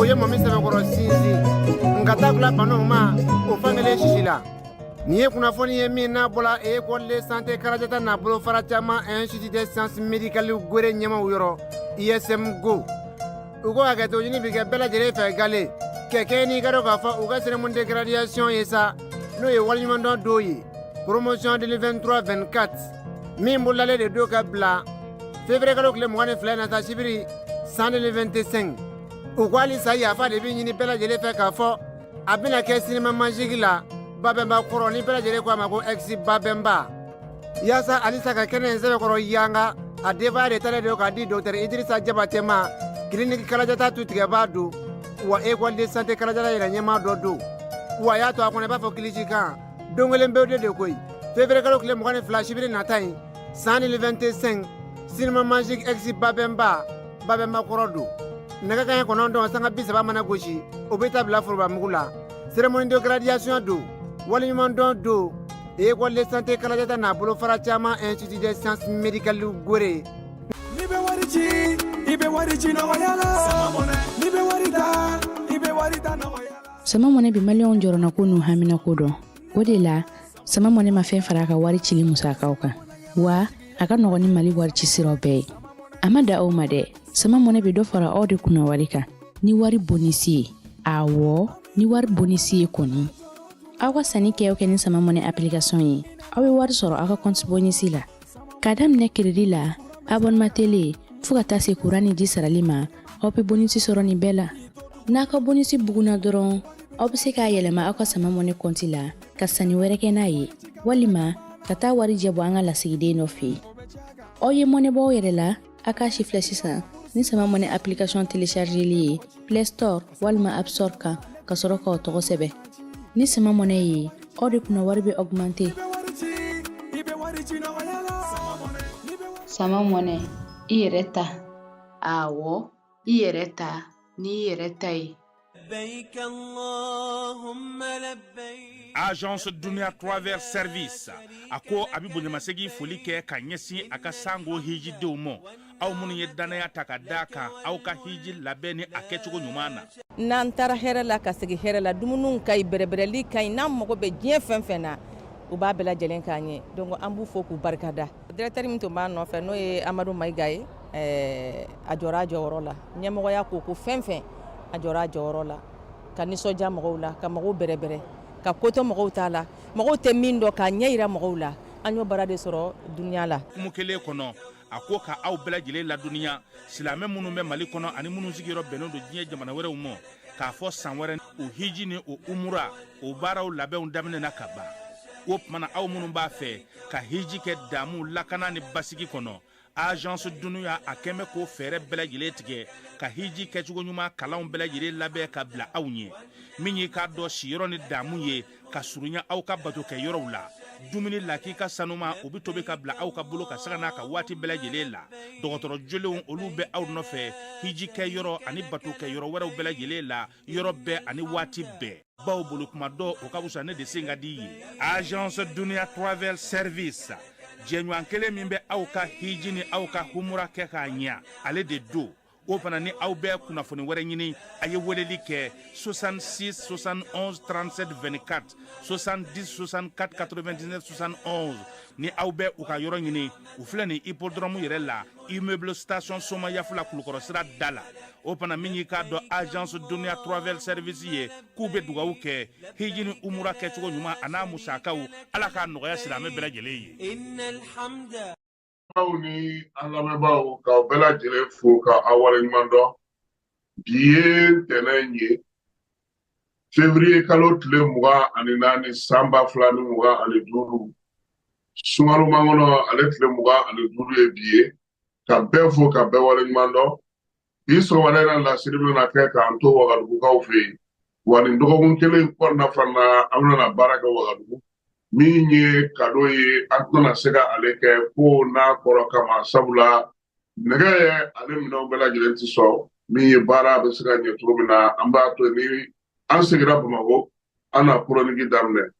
ye mami sɛbɛkɔrɔ sinsin nka taa bila bano ma o fankelen sisi la nin ye kunnafoni ye min n'a bɔla école de santé Karadiata n'a bolo fara caman institut des sciences médicales Gwere ɲɛmaw yɔrɔ ISM go u ko hakɛto ɲini bi kɛ bɛɛ lajɛlen fɛ gale kɛkɛ n'i ka dɔn k'a fɔ u ka cérémonie de graduation ye sa n'o ye waliɲumandɔn don ye promotion 2023-24 min bololalen de don ka bila février kalo tile 22 na taa sibiri san 2025 u ko halisa yafa de bɛ ɲini bɛɛ lajɛlen fɛ k'a fɔ a bɛna kɛ cinéma magique la Babemba kɔrɔ ni bɛɛ lajɛlen ko a ma ko ex Babemba yaasa halisa ka kɛnɛ in sɛbɛkɔrɔ yanga a denbaya de talen don k'a di docteur Idrissa Diabaté ma clinique Karadiata tutigɛbaa don wa école de santé Karadiata yɛrɛ ɲɛmaa dɔ don wa a y'a to a kɔnɔ i b'a fɔ kilisi kan don kelen bɛ de koyi février kalo tile 22 sibiri nata in san 2025 cinéma magique ex Babemba kɔrɔ don nɛgɛ kanɲɛ 9 sanga 30 mana gosi o bɛ taa bila forobamugu la cérémonie de graduation don waliɲumandɔn don école de santé Karadiata n'a bolo fara caman institut des sciences médicales Gwere sama mɔnɛ bi maliyɛnw jɔrɔna ko n'u hamina ko dɔn o de la sama mɔnɛ ma fɛn fara a ka wari cili musakaw kan wa a ka nɔgɔn ni Mali wari ci siraw bɛɛ ye a ma da aw ma dɛ sama mɔnɛ bi dɔ fara aw de kunna wari kan ni wari bonisi ye awɔ ni wari bonisi ye kɔni aw ka sanni kɛ ni sama mɔnɛ application ye aw bɛ wari sɔrɔ aw ka compte bonisi la k'a daminɛ crédit la abonnement télé fo ka taa se courant ni ji sarali ma aw bɛ bonisi sɔrɔ nin bɛɛ la n'a ka bonisi buguna dɔrɔn aw bɛ se k'a yɛlɛma aw ka sama mɔnɛ compte la ka sanni wɛrɛ kɛ n'a ye walima ka taa wari jɛ bɔ an ka lasigiden dɔ fɛ yen aw ye mɔnɛ bɔ aw yɛrɛ la a k'a si filɛ sisan ni sama mɔnɛ application téléchargeli ye Play Store walima App Store kan ka sɔrɔ k'aw tɔgɔ sɛbɛn ni sama mɔnɛ ye aw de kunna wari bɛ augmenter sama mɔnɛ i yɛrɛ ta awɔ i yɛrɛ ta ni i yɛrɛ ta ye Agence Dunia Travers Service a ko a bɛ bonyamasegin foli kɛ ka ɲɛsin a ka sango hijidenw ma aw minnu ye danaya ta ka da kan aw ka hiji labɛn ni a kɛcogo ɲuman na n'an taara hɛrɛ la ka segin hɛrɛ la dumuniw ka ɲi bɛrɛbɛrɛli ka ɲi n'an mago bɛ diɲɛ fɛn fɛn na u b'a bɛɛ lajɛlen k'an ɲɛ donc an b'u fo k'u barikada directeur min tun b'a nɔfɛ n'o ye Amadu Mayiga ye a jɔra a jɔyɔrɔ la ɲɛmɔgɔya ko fɛn fɛn a jɔra a jɔyɔrɔ la ka nisɔndiya mɔgɔw la ka mɔgɔw bɛrɛbɛrɛ ka koto mɔgɔw t'a la mɔgɔw tɛ min dɔn k'a ɲɛ yira mɔgɔw la an y'o baara de sɔrɔ duniya la kumu kelen kɔnɔ a ko ka aw bɛɛ lajɛlen laduniya silamɛ minnu bɛ Mali kɔnɔ ani minnu sigiyɔrɔ bɛnnen don diɲɛ jamana wɛrɛw ma k'a fɔ san wɛrɛ o hiji ni o umura o baaraw labɛnw daminɛna ka ban o tumana aw minnu b'a fɛ ka hiji kɛ damu lakana ni basigi kɔnɔ Agence Dunuya a kɛn bɛ k'o fɛɛrɛ bɛɛ lajɛlen tigɛ ka hiji kɛcogo ɲuman kalanw bɛɛ lajɛlen labɛn ka bila aw ɲɛ min ye k'a dɔn siyɔrɔ ni damu ye ka surunya aw ka bato kɛ yɔrɔw la dumuni lakika sanuma o bɛ tobi ka bila aw ka bolo ka saga n'a ka waati bɛɛ lajɛlen la dɔgɔtɔrɔ jolenw olu bɛ aw nɔfɛ hiji kɛ yɔrɔ ani bato kɛ yɔrɔ wɛrɛw bɛɛ lajɛlen la yɔrɔ bɛɛ ani waati bɛɛ baw bolo kuma dɔ o ka wusa ne de sen ka di ye Agence Dunia Travel Service jɛɲɔgɔn kelen min bɛ aw ka hiji ni aw ka humura kɛ k'a ɲɛ ale de do o fana ni aw bɛɛ kunnafoni wɛrɛ ɲini a ye weleli kɛ 66 71 37 24 70 64 99 71 ni aw bɛɛ u ka yɔrɔ ɲini u filɛ nin hippodrome yɛrɛ la immeuble station Soma Yafula Kulukɔrɔ sira da la o fana min y'i k'a dɔn Agence Dunia Travel Service ye k'u bɛ dugawu kɛ hiji ni umura kɛcogo ɲuman a n'a musakaw ala k'a nɔgɔya silamɛ bɛɛ lajɛlen ye. aw ni an lamɛnbaaw k'aw bɛɛ lajɛlen fo ka aw waleɲuman dɔn bi ye ntɛnɛn ye février kalo tile 24 san 2025 sunkalo mangɔnɔ ale tile 25 ye bi ye ka bɛɛ fo ka bɛɛ waleɲuman dɔn bi sɔgɔmada in na lasiri bɛna kɛ k'an to Wagadugukaw fɛ yen wa nin dɔgɔkun kelen kɔnɔna fana an bɛna baara kɛ Wagadugu min ye kado ye an tɛna se ka ale kɛ ko n'a kɔrɔ kama sabula nɛgɛ ye ale minɛnw bɛɛ lajɛlen tɛ sɔn min ye baara bɛ se ka ɲɛ cogo min na an b'a to ni an seginna Bamakɔ an na chronique daminɛ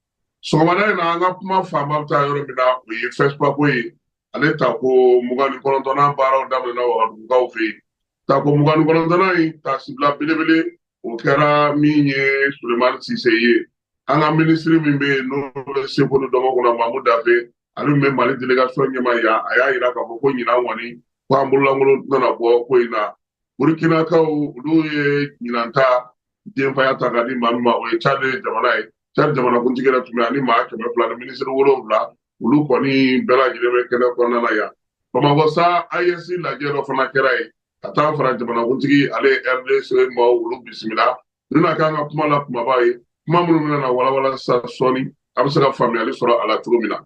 sɔgɔmada in na an ka kuma fanba bɛ taa yɔrɔ min na o ye FESPA ko ye ale ta ko 29nan baaraw daminɛna Wagadugukaw fɛ yen ta ko 29nan in ta sibila belebele o kɛra min ye Sulemani Sise ye an ka ministre min bɛ yen n'o bɛ Seko ni Dɔnko kɔnɔ Mamu Dafe ale min bɛ Mali délégation ɲɛma yan a y'a yira k'a fɔ ko ɲinan kɔni ko an bololankolon tɛna bɔ ko in na Burkinakaw olu ye ɲinan ta denfaya ta k'a di maa min ma o ye Tchad jamana ye Tchad jamanakuntigi yɛrɛ tun bɛ ani maa 200 ni ministre 7 olu kɔni bɛɛ lajɛlen bɛ kɛnɛ kɔnɔna na yan Bamakɔ sa AES lajɛ dɔ fana kɛra yen ka taa fara jamanakuntigi ale RDC ma olu bisimila nuna kan ka kuma la kumaba ye kuma minnu bɛna na walawala sa sɔɔni a bɛ se ka faamuyali sɔrɔ a la cogo min na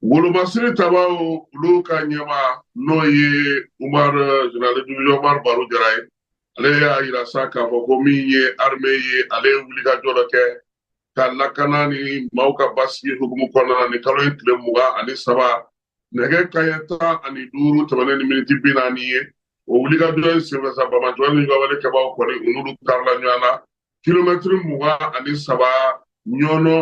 Wolomasiri tabaw olu ka ɲɛma n'o ye général division Umar Baro Jara ye ale y'a yira sa k'a fɔ ko min ye armée ye ale ye wulikajɔ dɔ kɛ ka lakana ni maaw ka basigi hukumu kɔnɔna na ni kalo in tile 23 nɛgɛ kanɲɛ 15 tɛmɛnen ni miniti 40 ye o wulikajɔ in senfɛ sa Bamajɔ ni Gawale kɛbaaw kɔni olu karila ɲɔgɔn na kilomɛtiri 23 ɲɔnɔ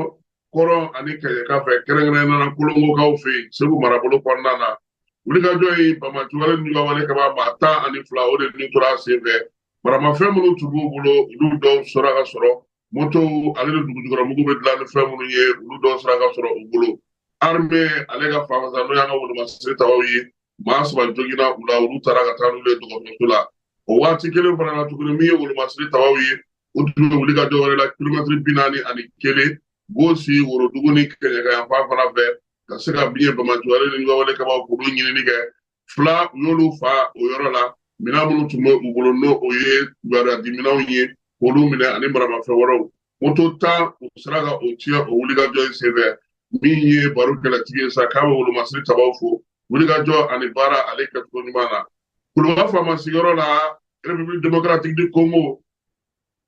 kɔrɔ ani kɛɲɛka fɛ kɛrɛnkɛrɛnnenya kolongokaw fɛ yen Segu marabolo kɔnɔna na wulikajɔ in Bamajɔ ni Gawale kɛbaa maa 12 o de ni tora senfɛ maramafɛn minnu tun b'u bolo olu dɔw sɔrɔ ka sɔrɔ moto ale de dugujukɔrɔmugu bɛ dilan ni fɛn minnu ye olu dɔw sɔrɔ ka sɔrɔ u bolo armée ale ka fanfɛ n'o y'an ka Wolomasiri tabaw ye maa 3 joginna u la olu taara ka taa n'olu ye dɔgɔtɔrɔso la o waati kelen fana na tuguni min ye Wolomasiri tabaw ye o tun bɛ wulikajɔ wɛrɛ la kilomɛtiri 41 Gosi Worodugu ni Kɛɲɛka yan fan fana fɛ ka se ka biɲɛ Bamajɔ ni Gawale kɛbaaw k'olu ɲinini kɛ fila u y'olu fa o yɔrɔ la minɛn minnu tun bɛ u bolo n'o o ye kibaruya minɛnw ye k'olu minɛ ani maramafɛn wɛrɛw moto 10 u sera ka o tiɲɛ o wulikajɔ in senfɛ min ye baro kɛlɛtigi ye sa k'a bɛ Wolomasiri tabaw fo wulikajɔ ani baara ale kɛcogo ɲuman na Kuluba faama sigiyɔrɔ la République démocratique du Congo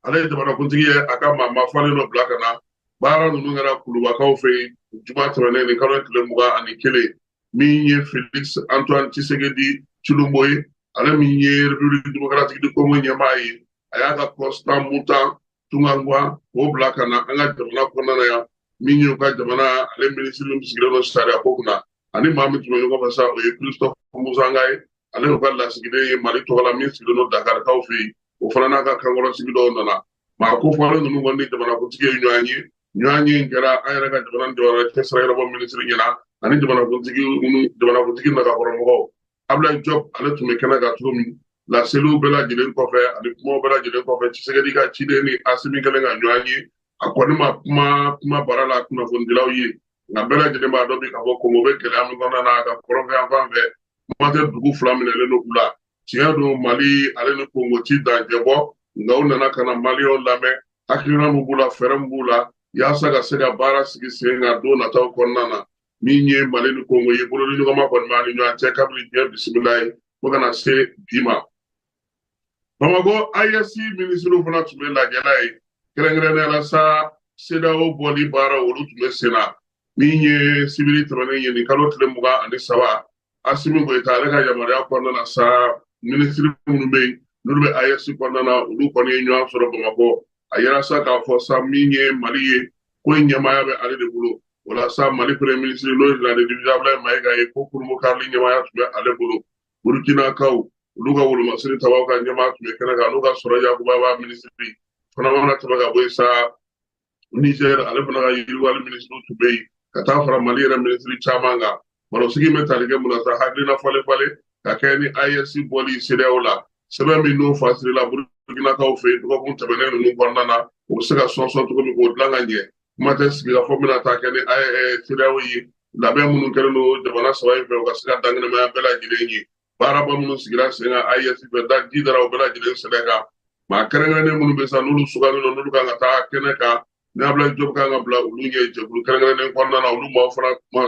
ale ye jamanakuntigi ye a ka maa falen dɔ bila ka na baara ninnu kɛra Kulubakaw fɛ yen juma tɛmɛnen ni kalo tile 21 min ye Félix Antoine Tshisekedi Tshilombo ye ale min ye République démocratique du Congo ɲɛmaa ye a y'a ka Constant Mutan Tungangwa k'o bila ka na an ka jamana kɔnɔna na yan min ye u ka jamana ale minisiri min sigilen don sariya ko kunna ani maa min tun bɛ ɲɔgɔn fɛ sa o ye Christophe Musanga ye ale y'u ka lasigiden ye Mali tɔgɔla min sigilen don Dakarikaw fɛ yen o fana n'a ka kankɔrɔsigi dɔw nana maa kofɔlen ninnu kɔni ni jamanakuntigi ye ɲɔgɔn ye ɲɔgɔn ye in kɛra an yɛrɛ ka jamana jɔyɔrɔ cɛ sira yɛrɛbɔ minisiri ɲɛna ani jamanakuntigi nagakɔrɔmɔgɔw Abdoulaye Diop ale tun bɛ kɛnɛ kan cogo min laseliw bɛɛ lajɛlen kɔfɛ ani kumaw bɛɛ lajɛlen kɔfɛ Tshisekedi ka ciden ni Asimi kɛlen ka ɲɔgɔn ye a kɔni ma kuma bara la kunnafonidilaw ye nka bɛɛ lajɛlen b'a dɔn bi k'a fɔ Kongo bɛ gɛlɛya min kɔnɔna na ka kɔrɔnfɛ yan fan fɛ kuma tɛ dugu 2 minɛlen don u la tiɲɛ don Mali ale ni Kongo ti dancɛ bɔ nka u nana ka na Maliyɛnw lamɛn hakilina min b'u la fɛɛrɛ min b'u la yaasa ka se ka baara sigi sen kan don nataw kɔnɔna na min ye Mali ni Kongo ye bolodiɲɔgɔnma kɔni b'a ni ɲɔgɔn cɛ kabini diɲɛ bisimila ye fo kana se bi ma Bamako AES minisiriw fana tun bɛ lajɛla ye kɛrɛnkɛrɛnnenya la sa CEDEAO bɔli baara olu tun bɛ sen na min ye sibiri tɛmɛnen ye nin kalo tile 23 Asimi Goyita ale ka yamaruya kɔnɔna na sa minisiri minnu bɛ yen n'olu bɛ AES kɔnɔna na olu kɔni ye ɲɔgɔn sɔrɔ Bamako a yɛrɛ sa k'a fɔ sa min ye Mali ye ko in ɲɛmaya bɛ ale de bolo o la sa Mali premier ministre n'o ye général division Abdoulaye Mayiga ye ko Kurumu Karili ɲɛmaya tun bɛ ale bolo Burkinakaw olu ka Wolomasiri tabaw ka ɲɛmaa tun bɛ kɛnɛ kan n'u ka sɔrɔ Yakuba b'a minisiri fana mana tɛmɛ ka bɔ yen sa Niger ale fana ka yiriwali minisiriw tun bɛ yen ka taa fara Mali yɛrɛ minisiri caman kan barosigi bɛ tali kɛ mun na sa hakilina falen ka kɛ ni AES bɔli CEDEAO la sɛbɛn min n'o fasirila Burkinakaw fɛ yen dɔgɔkun tɛmɛnen ninnu kɔnɔna na o bɛ se ka sɔn cogo min k'o dilan ka ɲɛ kuma tɛ sigi ka fɔ bɛna taa kɛ ni CEDEAO ye labɛn minnu kɛlen don jamana 3 in fɛ u ka se ka danganamaya bɛɛ lajɛlen ye baaraba minnu sigira sen kan AES fɛ ji dara o bɛɛ lajɛlen sɛbɛn kan maa kɛrɛnkɛrɛnnen minnu bɛ sa n'olu sugandi don n'olu kan ka taa kɛnɛ kan ni Abdoulaye Diop kan ka bila olu ɲɛ jɛkulu kɛrɛnkɛrɛnnen kɔnɔna na olu maaw fana kuma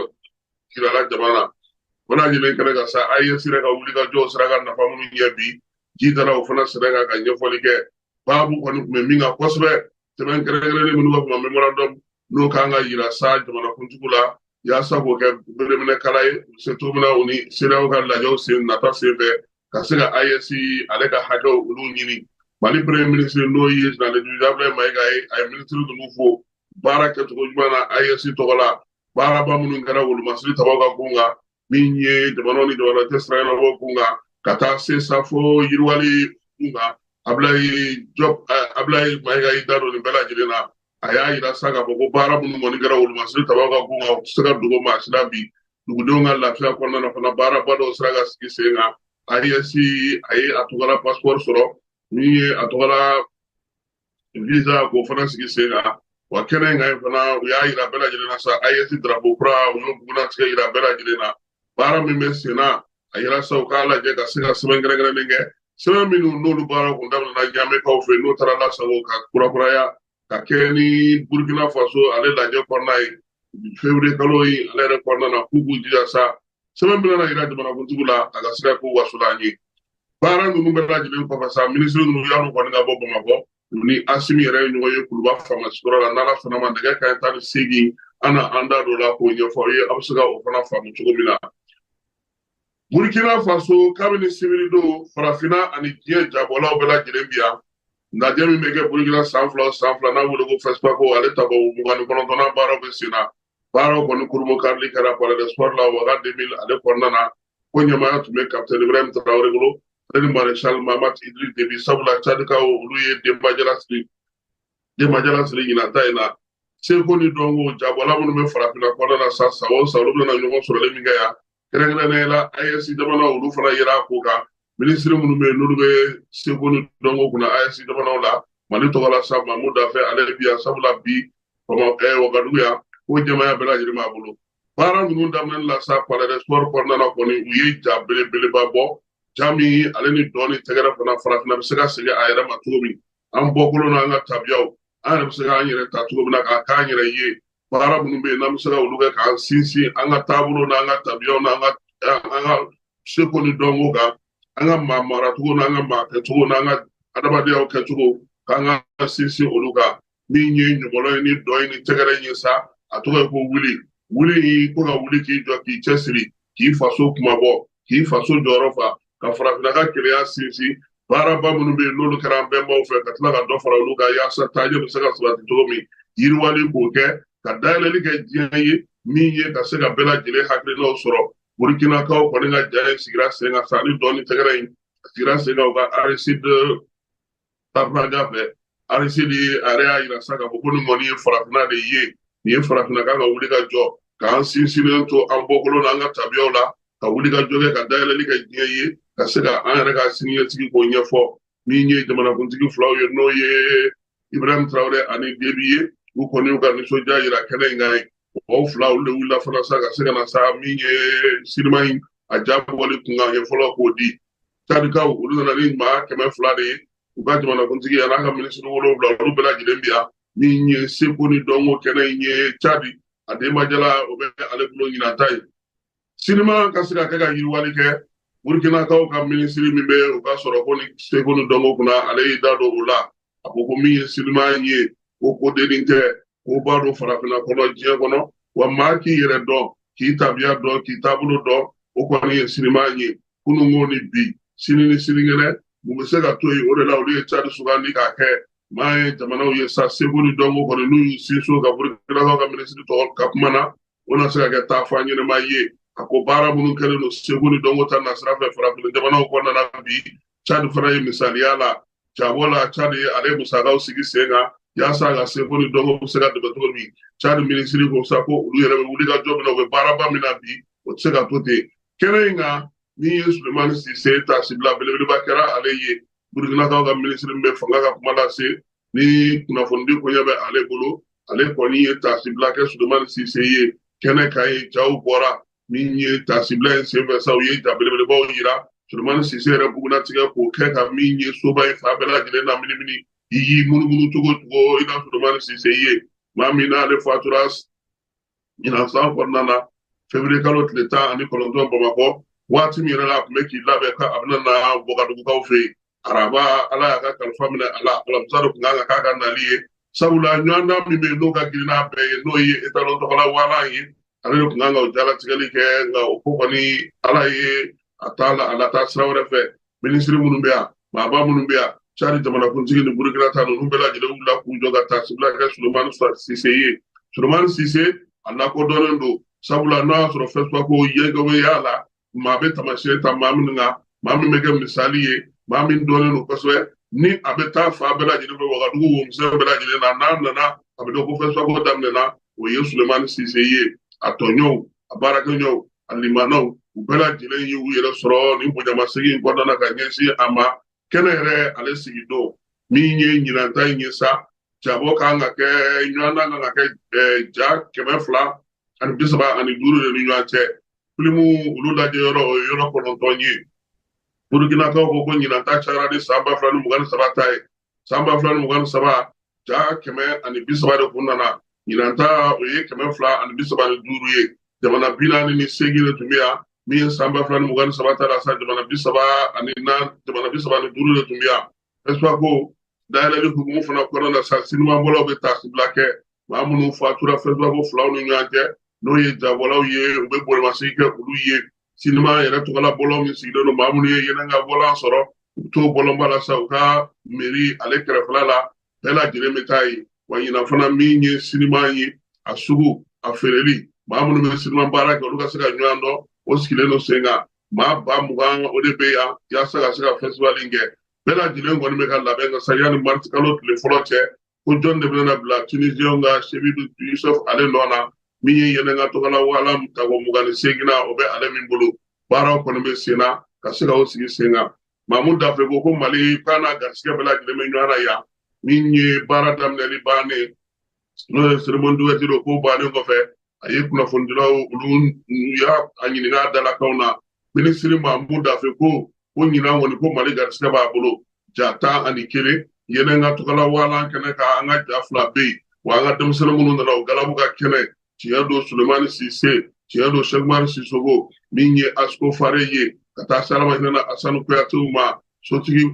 jirala jamana na o lajɛlen kɛnɛ kan sa AES yɛrɛ ka wulikajɔw sera ka nafa minnu ɲɛ bi ji dara o fana sɛbɛn kan ka ɲɛfɔli kɛ baabu kɔni tun bɛ min kan kosɛbɛ sɛbɛn kɛrɛnkɛrɛnnen minnu b'a fɔ ma memorandum n'o kan ka yira sa jamanakuntigi la yaasa k'o kɛ bereminɛkala ye se cogo min na u ni CEDEAO ka lajɛw sen nata senfɛ ka se ka AES ale ka hakɛw olu ɲini Mali premier ministre n'o ye général Abdoulaye Mayiga ye a ye minisiri ninnu fo baara kɛcogo ɲuman na AES tɔgɔ la baaraba minnu kɛra Wolomasiri tabaw ka kun kan min ye jamanaw ni jamana tɛ sira ɲɛnabɔ kun kan kata se safo yirwali nga Ablaye Job Ablaye Maiga idaro ni bela jirena aya ira saga ko bara bunu moni gara wul masri tabaga ko saga dugo masla bi dugo donga la fia ko na fana bara bado saga ski senga ayesi ay atugala passeport soro ni atugala visa ko fana ski senga wa kene nga fana ya ira bela jirena sa ayesi drapo pra uno buguna tsiga ira bela jirena bara mi mesena ayira sa kala je ka siga semengre ngre nge sema minu nolu bara ko ndam na jame ka fe no tara la sa ka kura ya ka keni Burkina Faso ale la je korna yi février kalo yi ale re korna na kugu jija sa sema minu na ira jama ko tugula aga sira ko wasula ni bara nu be la jile ko fa sa ministre nu ya no ko nga bobo mako ni asimi re ñu ye kulba fama sura la nala fana man daga ka tan sigi ana anda do la ko ñu fo ye absuga o fana famu tugo mina Burkina Faso kabini sibiri do farafina ani diɲɛ jabɔlaw bɛɛ lajɛlen bi yan lajɛ min bɛ kɛ Burkina san fila n'a wele ko FESPACO ale ta bɔ 29nan baaraw bɛ sen na baaraw kɔni kurumo karili kɛra Palais des Sports la waga 2000 ale kɔnɔna na ko ɲɛmaaya tun bɛ capitaine Ibrahim Traoré bolo ale ni Maréchal Mahamat Idriss Déby sabula Tchadikaw olu ye denbajala siri ɲinan ta in na seko ni dɔnko jabɔla minnu bɛ farafina kɔnɔna na sa o sa olu bɛna ɲɔgɔn sɔrɔlen min kɛ yan kɛrɛnkɛrɛnnenya la AES jamana olu fana yera ko kan minisiri minnu bɛ yen n'olu bɛ seko ni dɔnko kunna AES jamanaw la Mali tɔgɔ la sa Mamu Dafɛ ale bi yan sabula bi Wagadugu yan ko jamaya bɛɛ lajɛlen b'a bolo baara ninnu daminɛni la sa Palais des Sports kɔnɔna na kɔni u ye ja belebeleba bɔ ja min ale ni dɔɔni tɛgɛrɛ fana farafina bɛ se ka segin a yɛrɛ ma cogo min an bɔkolo n'an ka tabiyaw an yɛrɛ bɛ se k'an yɛrɛ ta cogo min na k'a k'an yɛrɛ ye baara minnu bɛ yen n'an bɛ se ka olu kɛ k'an sinsin an ka taabolo n'an ka tabiyaw n'an ka seko ni dɔnko kan an ka maa maracogo n'an ka maa kɛcogo n'an ka adamadenyaw kɛcogo k'an ka sinsin olu kan min ye ɲɔgɔnlɔ ye ni dɔ ye ni tɛgɛrɛ ye sa a tɔgɔ ye ko wuli ko ka wuli k'i jɔ k'i cɛsiri k'i faso kumabɔ k'i faso jɔyɔrɔ fa ka farafina ka keleya sinsin baaraba minnu bɛ yen n'olu kɛra an bɛnbaw fɛ ka tila ka dɔ fara olu kan yaasa taaɲɛ bɛ se ka sabati cogo min yiriwali k'o kɛ ka dayɛlɛli kɛ diɲɛ ye min ye ka se ka bɛɛ lajɛlen hakilinaw sɔrɔ Burkinakaw kɔni ka ja in sigira sen kan sa ni dɔɔni tɛgɛrɛ in sigira sen kan u ka Aristide Tarnaga fɛ Aristide a yɛrɛ y'a yira sa k'a fɔ ko nin kɔni ye farafina de ye nin ye farafina kan ka wuli ka jɔ k'an sinsinnen to an bɔkolo n'an ka tabiyaw la ka wuli ka jɔ kɛ ka dayɛlɛli kɛ diɲɛ ye ka se ka an yɛrɛ ka siniɲɛsigi k'o ɲɛfɔ min ye jamanakuntigi filaw ye n'o ye Ibrahim Traoré ani Déby ye u kɔni y'u ka nisɔndiya yira kɛnɛ in kan ye o fila olu de wulila fana sa ka se ka na sa min ye sinima in a jabɔli kunkan ye fɔlɔ k'o di Tchadikaw olu nana ni maa 200 de ye u ka jamanakuntigi a n'a ka minisiri 7 olu bɛɛ lajɛlen bi yan min ye seko ni dɔnko kɛnɛ in ye Tchadi a denbajala o bɛ ale bolo ɲinata ye sinima ka se ka kɛ ka yiriwali kɛ Burkinakaw ka minisiri min bɛ u ka sɔrɔ ko ni seko ni dɔnko kunna ale y'i da don o la a ko ko min ye sinima in ye ko dennin tɛ ko b'a dɔn farafina kɔnɔ diɲɛ kɔnɔ wa maa k'i yɛrɛ dɔn k'i tabiya dɔn k'i taabolo dɔn o kɔni ye sinima ye kununko ni bi sini ni sinikɛnɛ mun bɛ se ka to yen o de la olu ye Tchadi sugandi k'a kɛ maa ye jamanaw ye sa seko ni dɔnko kɔni n'u y'u sinsin ka Burkinakaw ka minisiri tɔgɔ ka kuma na o na se ka kɛ taafan ɲɛnɛma ye a ko baara minnu kɛlen don seko ni dɔnko ta nasira fɛ farafina jamanaw kɔnɔna na bi Tchadi fana ye misaliya la jabɔ la Tchadi ale musakaw sigi sen kan yaasa ka seko ni dɔnko bɛ se ka dɛmɛ cogo min Tchadi minisiri ko sa ko olu yɛrɛ bɛ wuli ka jɔ min na u bɛ baaraba min na bi o tɛ se ka to ten kɛnɛ in kan min ye Sulemani Sise tasibila belebeleba kɛra ale ye Burkinakaw ka minisiri min bɛ fanga ka kuma lase ni kunnafonidi koɲɛ bɛ ale bolo ale kɔni ye tasibila kɛ Sulemani Sise ye kɛnɛ kan ye jaw bɔra min ye tasibila in senfɛ sa u ye ja belebelebaw yira Sulemani Sise yɛrɛ bugunatigɛ k'o kɛ ka min ye soba in fa bɛɛ lajɛlen na minimini i y'i munumunu cogo i n'a Sulemani Sise ye maa min n'ale fatura ɲinan san kɔnɔna na février kalo tile 19 Bamakɔ waati min yɛrɛ la a tun bɛ k'i labɛn ka a bɛna na Wagadugukaw fɛ yen araba ala y'a ka kalifa minɛ alamisa de tun kan ka k'a ka nali ye sabula ɲɔgɔndan min bɛ yen n'o ka girin n'a bɛɛ ye n'o ye etalon tɔgɔla walan ye ale de tun kan ka o jalatigɛli kɛ nka o ko kɔni ala ye a taa sira wɛrɛ fɛ minisiri minnu bɛ yan maaba minnu bɛ yan Tchadi jamanakuntigi ni Burkina ta ninnu bɛɛ lajɛlen wulila k'u jɔ ka tasibila kɛ Sulemani Sise ye Sulemani Sise a lakodɔnnen don sabula n'a y'a sɔrɔ FESPACO ɲɛgɛnw y'a la maa bɛ taamasiyɛn ta maa minnu kan maa min bɛ kɛ misali ye maa min dɔnnen don kosɛbɛ ni a bɛ taa fa bɛɛ lajɛlen fɛ wagadugu womisɛn bɛɛ lajɛlen na n'a nana a bɛ dɔn ko fɛnsɛbako daminɛna o ye Sulemani Sise ye a tɔɲɔw a baarakɛɲɔgɔnw a limanaw u bɛɛ lajɛlen ye u yɛrɛ sɔrɔ nin bonyamasegin in kɔnɔna ka ɲɛsin a ma kɛnɛ yɛrɛ ale sigi don min ye ɲinanta in ye sa jabɔ kan ka kɛ ɲɔgɔndan kan ka kɛ ja 235 de ni ɲɔgɔn cɛ filimu olu lajɛ yɔrɔ o ye yɔrɔ 9 ye Burukinakaw ko ko ɲinanta cayara ni san 2023 ta ye san 2023 ja 130 de kun nana ɲinanta o ye 235 ye jamana 48 de tun bɛ yan min ye san 2023 ta la sa jamana 35 de tun bɛ yan Fespaco dayɛlɛli hukumu fana kɔnɔna na sa sinimabɔlaw bɛ tasibila kɛ maa minnu fatura Fespaco filaw ni ɲɔgɔn cɛ n'o ye jabɔlaw ye u bɛ bolimasegin kɛ olu ye sinima yɛrɛ tɔgɔla bɔlɔn min sigilen don maa minnu ye yɛlɛnka bɔlɔn sɔrɔ u t'o bɔlɔnba la sa u ka mairie ale kɛrɛfɛla la bɛɛ lajɛlen bɛ taa ye wa ɲinan fana min ye sinima ye a sugu a feereli maa minnu bɛ sinima baara kɛ olu ka se ka ɲɔgɔn dɔn o sigilen don sen kan maa 20 o de bɛ yan yaasa ka se ka festival in kɛ bɛɛ lajɛlen kɔni bɛ ka labɛn ka sa yanni marisi kalo tile fɔlɔ cɛ ko jɔn de bɛna bila Tunisiɛnw ka Sebidu Yusuf ale nɔ na min ye yɛlɛnka tɔgɔla wala tako 28 na o bɛ ale min bolo baaraw kɔni bɛ sen na ka se ka o sigi sen kan Mamu Dafe ko ko Mali k'a n'a garisɛgɛ bɛɛ lajɛlen bɛ ɲɔgɔn na yan min ye baara daminɛli bannen n'o ye cérémonie d'ouverture ko bannen kɔfɛ a ye kunnafonidilaw olu y'a ɲininka dalakaw na minisiri Mamu Dafe ko ɲinan kɔni ko Mali garisɛgɛ b'a bolo ja 11 yɛlɛnka tɔgɔla wala kɛnɛ ka an ka ja 2 bɛ yen wa an ka denmisɛnnin minnu nana o galabu ka kɛnɛ tiɲɛ don Sulemani Sise tiɲɛ don Cheikh Umar Sissoco min ye Asko Fare ye ka taa se Alamayina Asani Kuyatew ma sotigi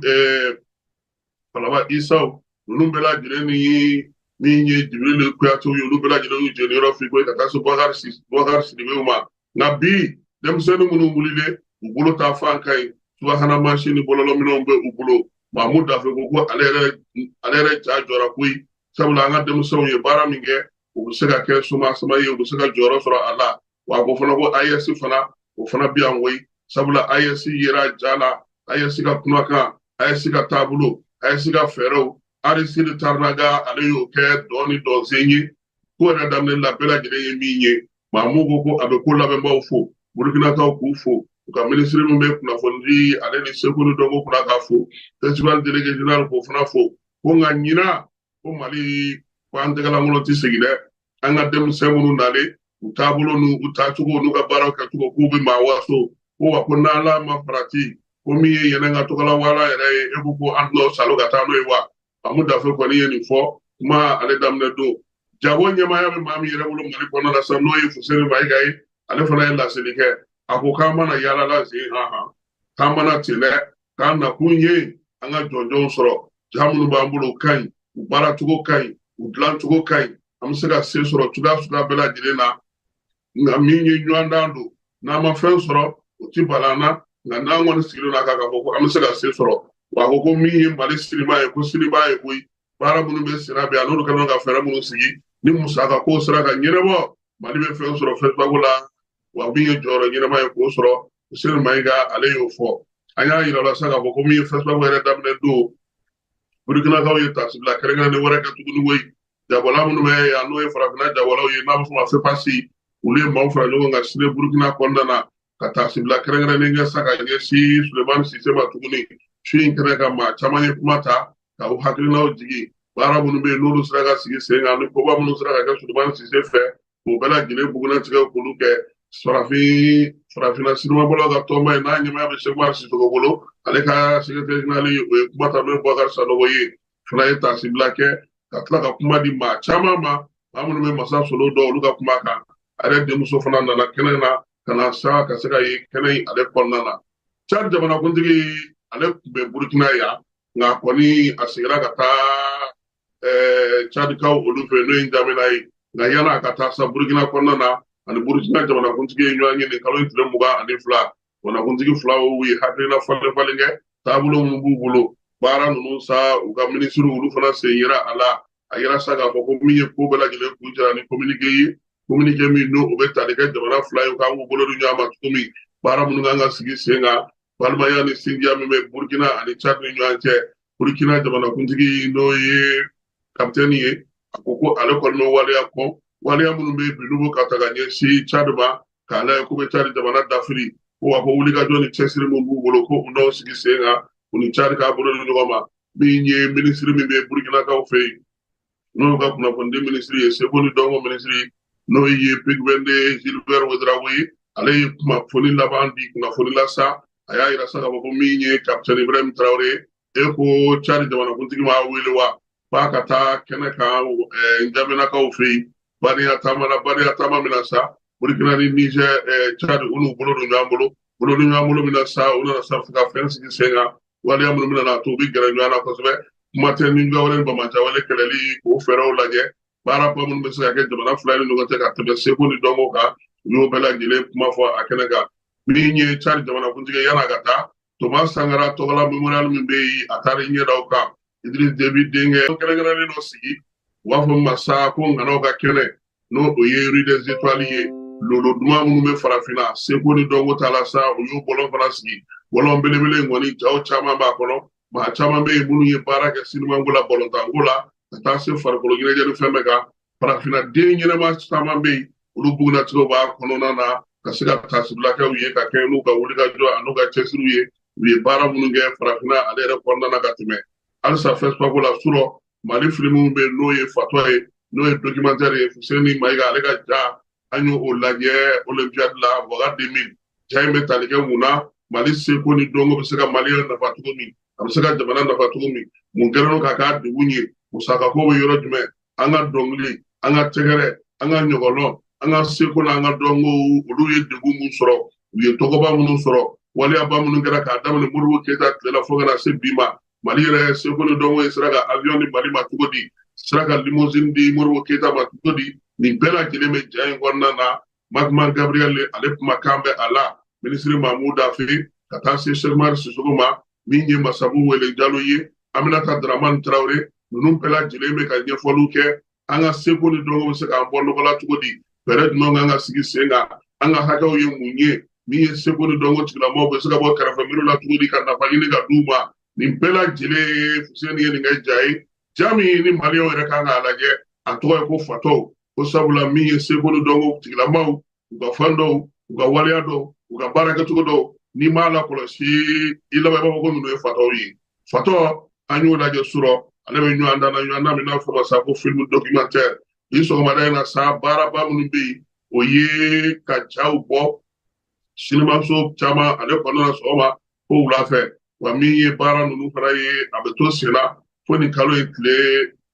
Falaba Isaw ninnu bɛɛ lajɛlen ni min ye Jibril Kuyatew ye olu bɛɛ lajɛlen y'u jeniyɔrɔ fiko ye ka taa se Boubacar Sidibew ma nka bi denmisɛnnin minnu wulilen u bolo ta fan ka ɲi subahana mansin ni bɔlɔlɔminɛnw bɛ u bolo Mamu Dafe ko ale yɛrɛ ja jɔra koyi sabula an ka denmisɛnw ye baara min kɛ u bɛ se ka kɛ somasama ye u bɛ se ka jɔyɔrɔ sɔrɔ a la wa ko fana ko AES fana o fana bɛ yan koyi sabula AES yera ja la AES ka kumakan AES ka taabolo AES ka fɛɛrɛw Arisili Tarnaga ale y'o kɛ dɔɔni dɔnsen ye ko yɛrɛ daminɛ la bɛɛ lajɛlen ye min ye Mamu ko a bɛ ko labɛnbaw fo Burukinakaw k'u fo u ka minisiri min bɛ kunnafoni di ale ni Seku ni Dɔnko kunna k'a fo festival délégué général k'o fana fo ko nka ɲinan ko Mali ko an tɛgɛlankolon tɛ segin dɛ an ka denmisɛn minnu nalen u taabolo n'u taacogo n'u ka baaraw kɛcogo k'u bɛ maa waso ko wa ko n'Ala ma farati ko min ye yɛlɛnka tɔgɔla wala yɛrɛ ye e ko an t'o salo ka taa n'o ye wa Mamu Dafe kɔni ye nin fɔ kuma ale daminɛ don jago ɲɛmaaya bɛ maa min yɛrɛ bolo Mali kɔnɔna na sa n'o ye Fuseni Mayiga ye ale fana ye laseli kɛ a ko k'an mana yaala la sen k'an mana ten dɛ k'an nakun ye an ka jɔnjɔnw sɔrɔ ja minnu b'an bolo u ka ɲi u baaracogo ka ɲi u dilancogo ka ɲi an bɛ se ka se sɔrɔ cogoya bɛɛ lajɛlen na nka min ye ɲɔgɔndan don n'an ma fɛn sɔrɔ o ti bala an na nka n'an kɔni sigilen don a kan k'a fɔ ko an bɛ se ka se sɔrɔ wa ko min ye Mali sinima ye ko sinima ye koyi baara minnu bɛ sen na bi n'olu ka kan ka fɛɛrɛ minnu sigi ni musaka ko sera ka ɲɛnabɔ Mali bɛ fɛn sɔrɔ Fespaco la wa min ye jɔyɔrɔ ɲɛnama ye k'o sɔrɔ Fuseni Mayiga ale y'o fɔ an y'a yira la sa k'a fɔ ko min ye Fespaco yɛrɛ daminɛ don Burukinakaw ye tasibila kɛrɛnkɛrɛnnen wɛrɛ kɛ tuguni koyi jabɔla minnu bɛ yan n'o ye farafinna jabɔlaw ye n'a bɛ fɔ o ma FEPASI olu ye maaw fara ɲɔgɔn kan sini Burukina kɔnɔna na ka tasibila kɛrɛnkɛrɛnnen kɛ sa ka ɲɛsin Sulemani Sise ma tuguni su in kɛnɛ ka maa caman ye kuma ta ka u hakilinaw jigi baara minnu bɛ yen n'olu sera ka sigi sen kan ni koba minnu sera ka kɛ Sulemani Sise fɛ k'o bɛɛ lajɛlen bugulatigɛ k'olu kɛ farafinna sinimabɔlaw ka tɔnba ye n'a ɲɛmaya bɛ Cheikh Umar Sissoco bolo ale ka secrétaire général o ye kuma ta n'o ye Boubacar Sanogo ye fana ye tasibila kɛ ka tila ka kuma di maa caman ma maa minnu bɛ masa solo dɔn olu ka kuma kan a yɛrɛ denmuso fana nana kɛnɛ na ka na sa ka se ka ye kɛnɛ in ale kɔnɔna na Tchad jamanakuntigi ale tun bɛ Burukina yan nka kɔni a seginna ka taa Tchadikaw olu fɛ n'o ye Njamena ye nka yan'a ka taa sa Burukina kɔnɔna na ani Burukina jamanakuntigi ye ɲɔgɔn ye nin kalo tile 22 jamanakuntigi filaw ye hakilina falen kɛ taabolo minnu b'u bolo baara ninnu sa u ka minisiriw olu fana sen yera a la a yera sa k'a fɔ ko min ye ko bɛɛ lajɛlen kun jira ni communiqué ye communiqué min n'o o bɛ tali kɛ jamana fila ye k'an k'u bolo di ɲɔgɔn ma cogo min baara minnu kan ka sigi sen kan balimaya ni sindiya min bɛ Burkina ani Chad ni ɲɔgɔn cɛ Burkina jamanakuntigi n'o ye kapitɛni ye a ko ko ale kɔni bɛ waleya minnu bɛ bi n'u bɛ ka ta ka ɲɛsin Chad ma k'a lajɛ k'u bɛ Chad jamana dafiri ko wa ko wulikajɔ ni cɛsiri min b'u bolo ko u n'o sigi sen kan u ni Chad k'a bolo ni ɲɔgɔn ma min ye minisiri min bɛ Burkinakaw fɛ yen n'o ka kunnafonidi minisiri ye Seko ni Dɔnko minisiri n'o ye Pigmende Gilbert Ouedraogo ye ale ye kunnafoni laban di kunnafoni lasa a y'a yira sa k'a fɔ ko min ye kapitɛni Ibrahim Traoré e ko Chad jamanakuntigi m'a wele wa k'a ka taa kɛnɛ kan Njamenakaw fɛ yen bariya taama min na sa Burkina ni Niger Chad u n'u bolo don ɲɔgɔn bolo min na sa u nana sa fo ka fɛn sigi sen kan waleya minnu bɛna na to u bɛ gɛrɛ ɲɔgɔn na kosɛbɛ kuma tɛ ni Gawale ni Bamajawale kɛlɛli k'o fɛɛrɛw lajɛ baara ba minnu bɛ se ka kɛ jamana fila ni ɲɔgɔn cɛ ka tɛmɛ Seko ni Dɔnko kan u y'o bɛɛ lajɛlen kuma fɔ a kɛnɛ kan min ye Chad jamanakuntigi yan'a ka taa Thomas Sankara tɔgɔla memorial min bɛ yen a taara ɲɛdaw kan Idriss Déby denkɛ kɛrɛnkɛrɛnnen dɔ sigi u b'a fɔ min ma sa ko Nganaw ka kɛnɛ n'o o ye Rue des Étoiles ye lolo duman minnu bɛ farafinna Seko ni Dɔnko ta la sa u y'o bɔlɔn fana sigi bɔlɔn belebele in kɔni jaw caman b'a kɔnɔ maa caman bɛ yen minnu ye baara kɛ sinimanko la balontanko la ka taa se farikolo ɲɛnajɛ ni fɛn bɛɛ kan farafinna den ɲɛnama caman bɛ yen olu bugunatigiw b'a kɔnɔna na ka se ka taasibulakɛw ye ka kɛ n'u ka wulikajɔ a n'u ka cɛsiriw ye u ye baara minnu kɛ farafinna ale yɛrɛ kɔnɔna na ka tɛmɛ halisa fɛsipako la surɔ Mali fili minnu bɛ yen n'o ye fatɔ ye n'o ye documentaire ye Fuseni Mayiga ale ka ja an y'o lajɛ Olympiade la Ouaga 2000 ja in bɛ tali kɛ mun na Mali Seko ni Dɔnko bɛ se ka Maliyɛn nafa cogo min a bɛ se ka jamana nafa cogo min mun kɛlen don ka k'a degun ye musakako bɛ yɔrɔ jumɛn an ka dɔnkili an ka tɛgɛrɛ an ka ɲɔgɔnlɔn an ka Seko n'an ka Dɔnko olu ye degun mun sɔrɔ u ye tɔgɔba minnu sɔrɔ waliyaba minnu kɛra k'a daminɛ Modibo Keyita tilela fo ka na se bi ma Mali yɛrɛ Seko ni Dɔnko ye sera ka avion di Mali ma cogo di sera ka limousine di Modibo Keyita ma cogo di nin bɛɛ lajɛlen bɛ ja in kɔnɔna na Magma Gabriel ale kumakan bɛ a la minisiri Mahmoud Dafe ka taa se Cheikh Umar Sissoco ma min ye Masabu Wele Jalo ye Aminata Dramane Traoré ninnu bɛɛ lajɛlen bɛ ka ɲɛfɔliw kɛ an ka Seko ni Dɔnko bɛ se k'an bɔ nɔgɔ la cogo di fɛɛrɛ jumɛn kan ka sigi sen kan an ka hakɛw ye mun ye min ye Seko ni Dɔnko tigilamɔgɔw bɛ se ka bɔ kɛrɛfɛmiriw la cogo di ka nafa ɲini ka d'u ma nin bɛɛ lajɛlen Fuseni ye nin kɛ ja ye ja min ni Maliyɛnw yɛrɛ kan k'a lajɛ a tɔgɔ ye ko fatɔw ko sabula min ye Seko ni Dɔnko tigilamɔgɔw u ka fɛn dɔw u ka waleya dɔw u ka baara kɛcogo dɔw n'i m'a lakɔlɔsi i laban i b'a fɔ ko ninnu ye fatɔw ye fatɔ an y'o lajɛ surɔ ale bɛ ɲɔgɔn dan min n'a fɔ ma sa ko film documentaire ni sɔgɔmada in na sa baaraba minnu bɛ yen o ye ka jaw bɔ sinimaso caman ale kɔnɔna na sɔgɔma ko wula fɛ wa min ye baara ninnu fana ye a bɛ to sen na fo nin kalo ye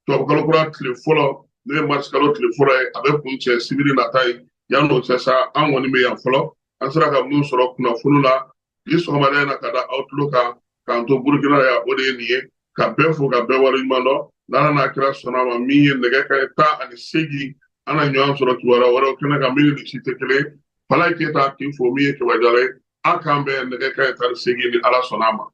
tubabukalo kura tile fɔlɔ n'o ye marisi kalo tile fɔlɔ ye a bɛ kun cɛ sibiri nata ye yan n'o cɛ sa an kɔni bɛ yan fɔlɔ an sera ka mun sɔrɔ kunnafoni la ni sɔgɔmada in na ka da aw tulo kan k'an to Burkina yan o de ye nin ye ka bɛɛ fo ka bɛɛ waleɲuman dɔn n'Ala n'a kira sɔnna ma min ye nɛgɛ kanɲɛ 18 an na ɲɔgɔn sɔrɔ kibaruya wɛrɛw kɛnɛ kan min ni si tɛ kelen Falaye Keyita k'i fo min ye Kɛmɛjala ye an k'an bɛn nɛgɛ kanɲɛ 18 ni Ala sɔnna ma.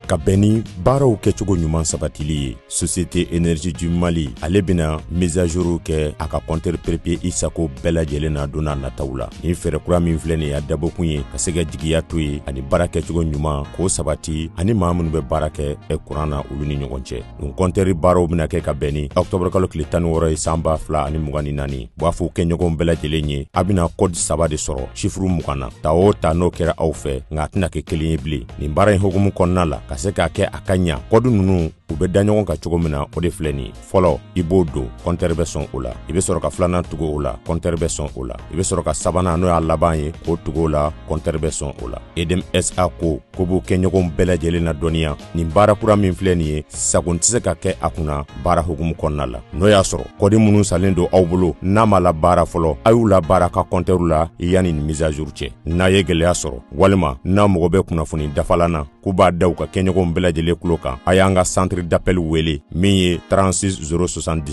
Ka bɛn ni baaraw kɛcogo ɲuman sabatili ye Société Énergie du Mali ale bɛna mise à jour kɛ a ka compteur papier Isako bɛɛ lajɛlen na don n'a nataw la ni fɛɛrɛ kura min filɛ nin ye a dabɔkun ye ka se ka jigiya to ye ani baara kɛcogo ɲuman k'o sabati ani maa minnu bɛ baara kɛ kuran na olu ni ɲɔgɔn cɛ nin compteur baaraw bɛna kɛ ka bɛn ni octobre kalo tile 16 ye san 2024 b'a fɔ kɛɲɔgɔn bɛɛ lajɛlen ye a bɛna code 3 de sɔrɔ chiffre 20 na ta o ta n'o kɛra aw fɛ nka a tɛna kɛ kelen ye bilen nin baara in hukumu kɔnɔna la ka se k'a kɛ a ka ɲa kɔdu ninnu u bɛ da ɲɔgɔn kan cogo min na o de filɛ nin fɔlɔ i b'o don compteur bɛ sɔn o la i bɛ sɔrɔ ka filanan tugu o la compteur bɛ sɔn o la i bɛ sɔrɔ ka sabanan n'o y'a laban ye k'o tugu o la compteur bɛ sɔn o la EDM SA ko b'o kɛ ɲɔgɔn bɛɛ lajɛlen na dɔnniya nin baara kura min filɛ nin ye sago tɛ se ka kɛ a kunna baara hukumu kɔnɔna la n'o y'a sɔrɔ kɔdi minnu salen don aw bolo n'a ma la baara fɔlɔ a y'u la baara ka compteur la yanni nin mise à jour cɛ n'a ye gɛlɛya sɔrɔ walima n'a mɔgɔ bɛ kunnafoni dafalan na k'u b'a da u ka kɛɲɔgɔn bɛɛ lajɛlen kulo kan a y'an ka centre d'appel wele min ye 36 077